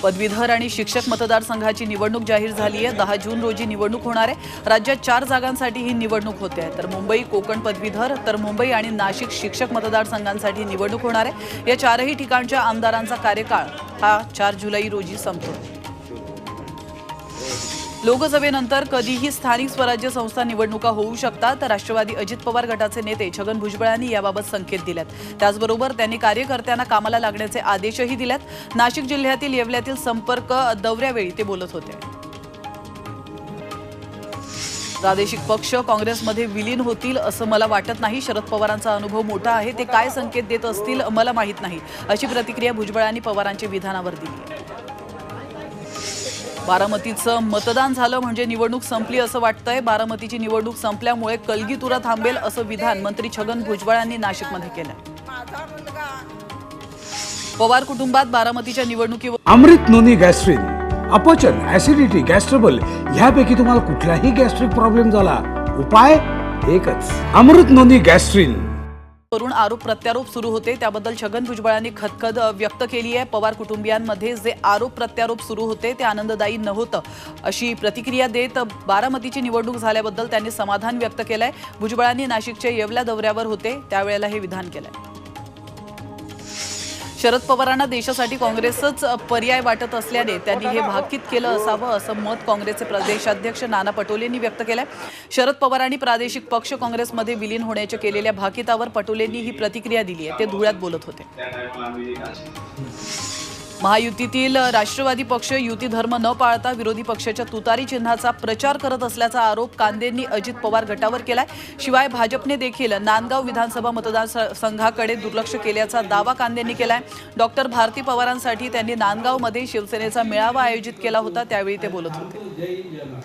पदवीधर आणि शिक्षक मतदारसंघाची निवडणूक जाहीर झाली आहे। 10 जून रोजी निवडणूक होणार आहे। राज्यात 4 जागांसाठी ही निवडणूक होते आहे। तर मुंबई कोकण पदवीधर, तर मुंबई आणि नाशिक शिक्षक मतदारसंघांसाठी निवडणूक होणार आहे। या चारही ठिकाणच्या आमदारांचा कार्यकाळ हा 4 जुलै रोजी संपतो। लोकसभेनंतर कधीही स्थानिक स्वराज्य संस्था निवडणुका होऊ शकतात। राष्ट्रवादी अजित पवार गटाचे नेते छगन भुजबळ यांनी याबाबत संकेत दिलेत। त्याचबरोबर त्यांनी कार्यकर्त्यांना कामाला लागण्याचे आदेशही दिलेत। नाशिक जिल्ह्यातील येवल्यातील संपर्क दौऱ्यावेळी ते बोलत होते। प्रादेशिक पक्ष काँग्रेसमध्ये विलीन होतील असं मला वाटत नाही। शरद पवारांचा अनुभव मोठा आहे, ते काय संकेत देत असतील मला माहीत नाही, अशी प्रतिक्रिया भुजबळांनी पवारांच्या विधानावर दिली। बारामतीचं मतदान झालं म्हणजे निवडणूक संपली असं वाटतंय। बारामतीची निवडणूक संपल्यामुळे कलगीतुरा थांबेल असं विधान मंत्री छगन भुजबळ यांनी नाशिकमध्ये केलं। पवार कुटुंबात बारामतीच्या निवडणुकीवर अमृत नोनी गॅस्ट्रिन, अपचन, ऍसिडिटी, गॅस्ट्रबल ह्यापैकी तुम्हाला कुठलाही गॅस्ट्रिक प्रॉब्लेम झाला, उपाय एकच, अमृत नोनी गॅस्ट्रिन। वरून आरोप प्रत्यारोप सुरू होते, त्याबद्दल छगन भुजबळांनी खदखद व्यक्त केली आहे। पवार कुटुंबियांमध्ये जे आरोप प्रत्यारोप सुरू होते ते आनंददायी नव्हतं, अशी प्रतिक्रिया देत बारामतीची निवडणूक झाल्याबद्दल त्यांनी समाधान व्यक्त केलंय। भुजबळांनी नाशिकच्या येवला दौऱ्यावर होते त्यावेळेला हे विधान केलंय। शरद पवारांना देशासाठी काँग्रेसच पर्याय वाटत असल्याने त्यांनी हे भाकीत केलं असावं, असं मत काँग्रेसचे प्रदेशाध्यक्ष नाना पटोलेंनी व्यक्त केलंय। शरद पवारांनी प्रादेशिक पक्ष काँग्रेसमध्ये विलीन होण्याच्या केलेल्या भाकीतावर पटोलेंनी ही प्रतिक्रिया दिली आहे। ते धुळ्यात बोलत होते। महायुतीतील राष्ट्रवादी पक्ष युती धर्म न पाळता विरोधी पक्षाच्या तुतारी चिन्हाचा प्रचार करत असल्याचा आरोप कांदेंनी अजित पवार गटावर केलाय। शिवाय भाजपने देखील नांदगाव विधानसभा मतदारसंघाकडे दुर्लक्ष केल्याचा दावा कांदेंनी केलाय। डॉक्टर भारती पवारांसाठी त्यांनी नांदगावमध्ये शिवसेनेचा मेळावा आयोजित केला होता, त्यावेळी ते बोलत होते।